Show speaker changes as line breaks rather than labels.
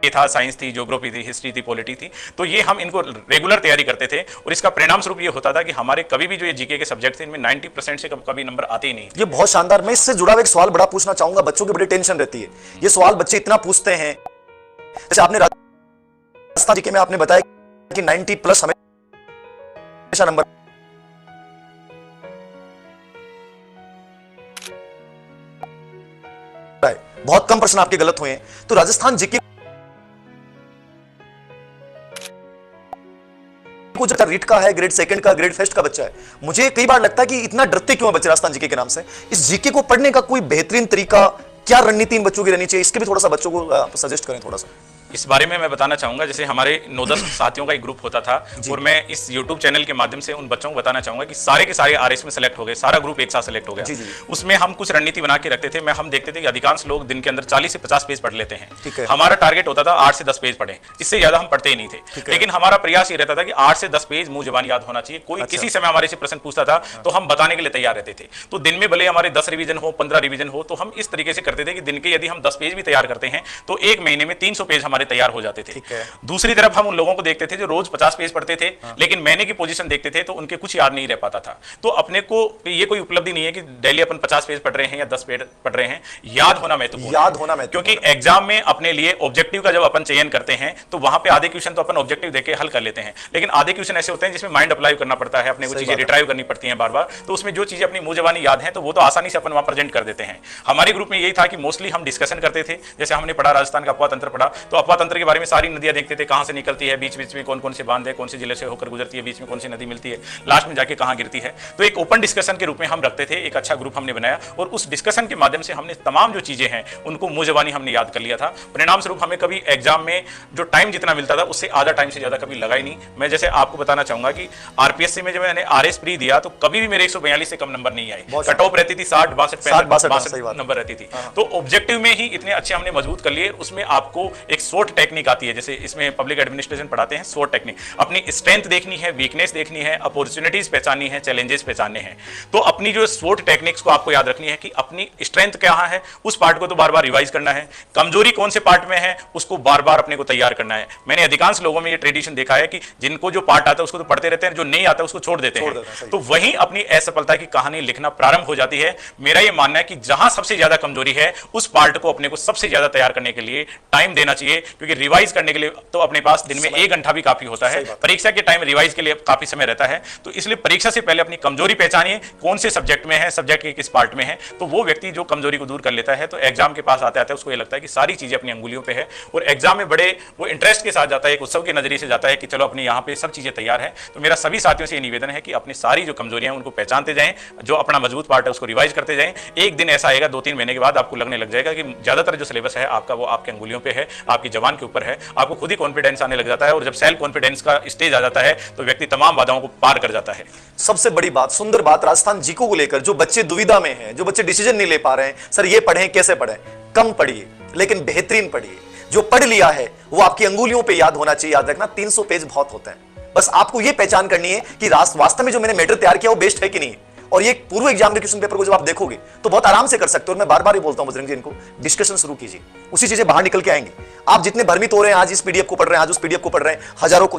ये था, साइंस थी, ज्योग्राफी थी, हिस्ट्री थी, पॉलिटी थी। तो ये हम इनको रेगुलर तैयारी करते थे और इसका परिणाम स्वरूप ये होता था कि हमारे कभी भी जो ये जीके के सब्जेक्ट थे इनमें 90% से कभी नंबर आते ही नहीं।
ये बहुत शानदार। मैं इससे जुड़ा हुआ एक सवाल बड़ा पूछना चाहूंगा, बच्चों की बड़ी टेंशन रहती है, ये सवाल बच्चे इतना पूछते हैं। जैसे आपने राजस्थान जीके में आपने बताया कि 90+ हमेशा नंबर, बहुत कम प्रश्न आपके गलत हुए हैं। तो राजस्थान जीके को जो रीट का है, ग्रेड सेकंड का, ग्रेड फर्स्ट का बच्चा है, मुझे कई बार लगता है कि इतना डरते क्यों है बच्चे राजस्थान जीके के नाम से। इस जीके को पढ़ने का कोई बेहतरीन तरीका, क्या रणनीति इन बच्चों की रहनी चाहिए, इसके भी थोड़ा सा बच्चों को सजेस्ट करें थोड़ा सा।
इस बारे में मैं बताना चाहूंगा, जैसे हमारे 9-10 साथियों का एक ग्रुप होता था और मैं इस YouTube चैनल के माध्यम से उन बच्चों को बताना चाहूंगा कि सारे के सारे आरएस में सेलेक्ट हो गए, सारा ग्रुप एक साथ सेलेक्ट हो गया। उसमें हम कुछ रणनीति बना के रखते थे। हम देखते थे कि अधिकांश लोग दिन के अंदर 40 से 50 पेज पढ़ लेते हैं। हमारा टारगेट होता था 8 से 10 पेज पढ़े, इससे ज्यादा हम पढ़ते ही नहीं थे। लेकिन हमारा प्रयास ये रहता था कि 8 से 10 पेज मुंह जुबान याद होना चाहिए। कोई किसी समय हमारे से प्रश्न पूछता था तो हम बताने के लिए तैयार रहते थे। तो दिन में भले हमारे 10 रिवीजन हो, 15 रिवीजन हो, तो हम इस तरीके से करते थे कि दिन के यदि हम 10 पेज भी तैयार करते हैं तो एक महीने में 300 पेज हमारे तैयार हो जाते थे। दूसरी तरफ हम उन लोगों को देखते थे जो रोज 50 पेज पढ़ते थे, लेकिन महीने की पोजीशन देखते थे तो उनके कुछ याद नहीं रह पाता था। तो अपने को ये कोई उपलब्धि नहीं है कि डेली अपन 50 पेज पढ़ रहे हैं या 10 पेज पढ़ रहे हैं, याद होना महत्वपूर्ण है। क्योंकि एग्जाम में अपने लिए ऑब्जेक्टिव का जब अपन चयन करते हैं तो वहां पे आधे क्वेश्चन तो अपन ऑब्जेक्टिव देके हल कर लेते हैं, लेकिन आधे क्वेश्चन ऐसे होते हैं जिसमें माइंड अप्लाई करना पड़ता है, अपने वो चीजें रिट्राइव करनी पड़ती हैं बार बार। तो उसमें जो चीजें अपनी मुंह जबानी याद है तो वो तो आसानी से अपन वहां प्रेजेंट कर देते हैं। हमारे ग्रुप में यही था कि मोस्टली हम डिस्कशन करते थे। जैसे हमने पढ़ा राजस्थान का अपवा तंत्र पढ़ा, तो अपवा तंत्र के बारे में सारी नदियां देखते थे, कहां से निकलती है, बीच बीच में कौन कौन से बांध है, कौन से जिले से होकर गुजरती है, बीच में कौन सी नदी मिलती है, लास्ट में जाके कहां गिरती है। तो एक ओपन डिस्कशन के रूप में हम रखते थे। एक अच्छा ग्रुप हमने बनाया और उस डिस्कशन के माध्यम से हमने तमाम जो चीजें हैं उनको मुंह जबानी हमने याद कर लिया था। परिणाम स्वरूप हमें कभी एग्जाम में जो टाइम जितना मिलता था उससे आधा टाइम से ज्यादा कभी लगा ही नहीं। मैं जैसे आपको बताना चाहूंगा कि आरपीएससी में जब मैंने आरएस प्री दिया तो कभी भी मेरे 142 से कम नंबर नहीं आए। कट ऑफ रहती थी 60, 62 नंबर रहती थी। तो ऑब्जेक्टिव में ही इतने अच्छे हमने मजबूत कर लिए। उसमें आपको एक SWOT टेक्निक आती है, जैसे इसमें पब्लिक एडमिनिस्ट्रेशन पढ़ाते हैं, SWOT टेक्निक। अपनी स्ट्रेंथ देखनी है, वीकनेस देखनी है, अपॉर्चुनिटीज पहचाननी है, चैलेंजेस पहचानने हैं। तो अपनी जो SWOT टेक्निक्स को आपको याद रखनी है कि अपनी स्ट्रेंथ क्या है, उस पार्ट को तो बार बार रिवाइज करना है। कमजोरी कौन से पार्ट में है उसको बार बार अपने को तैयार करना है। मैंने अधिकांश लोगों में ये ट्रेडिशन देखा है कि जिनको जो पार्ट आता है उसको तो पढ़ते रहते हैं, जो नहीं आता उसको छोड़ देते हैं। तो वहीं अपनी असफलता की कहानी लिखना प्रारंभ हो जाती है। मेरा ये मानना है कि जहां सबसे ज्यादा कमजोरी है उस पार्ट को अपने को सबसे ज्यादा तैयार करने के लिए टाइम देना चाहिए, क्योंकि रिवाइज करने के लिए तो अपने पास दिन में 1 घंटा भी काफी होता है। परीक्षा के टाइम रिवाइज के लिए काफी समय रहता है। तो इसलिए परीक्षा से पहले अपनी कमजोरी पहचानिए, कौन से सब्जेक्ट में है, सब्जेक्ट के किस पार्ट में है। तो वो व्यक्ति जो कमजोरी को दूर कर लेता है तो एग्जाम के पास आते आते उसको ये लगता है कि सारी चीजें अपनी अंगुलियों पे है और एग्जाम में बड़े वो इंटरेस्ट के साथ जाता है, एक उत्सव के नजरिए से जाता है कि चलो अपनी यहाँ पे सब चीजें तैयार है। तो मेरा सभी साथियों से ये निवेदन है कि अपनी सारी जो कमजोरियां उनको पहचानते जाएं, जो अपना मजबूत पार्ट है उसको रिवाइज करते जाएं। एक दिन ऐसा आएगा 2-3 महीने के बाद आपको लगने लग जाएगा कि ज्यादातर जो सिलेबस है आपका वो आपके अंगुलियों पे है, आपकी जबान के ऊपर है। आपको खुद ही कॉन्फिडेंस आने लग जाता है और जब सेल्फ कॉन्फिडेंस का स्टेज आ जाता है तो व्यक्ति तमाम बाधाओं को पार कर जाता है।
सबसे बड़ी बात, सुंदर बात, राजस्थान जीको को लेकर जो बच्चे दुविधा में हैं, जो बच्चे डिसीजन नहीं ले पा रहे हैं, सर ये पढ़ें कैसे पढ़ें, कम पढ़िए लेकिन बेहतरीन पढ़िए। जो पढ़ लिया है वो आपकी अंगुलियों पे याद होना चाहिए। याद रखना 300 पेज बहुत होते हैं। बस आपको ये पहचान करनी है कि वास्तव में जो मैंने मैटर तैयार किया वो बेस्ट है कि नहीं। और ये पूर्व एग्जाम के क्वेश्चन पेपर को जब आप देखोगे तो बहुत आराम से कर सकते हो। और मैं बार बार ही बोलता हूं बजरंग जी, इनको डिस्कशन शुरू कीजिए, उसी चीजें बाहर निकल के आएंगे। आप जितने भ्रमित हो रहे हैं, आज इस पीडीएफ को पढ़ रहे हैं, आज उस पीडीएफ को पढ़ रहे हैं, हजारों को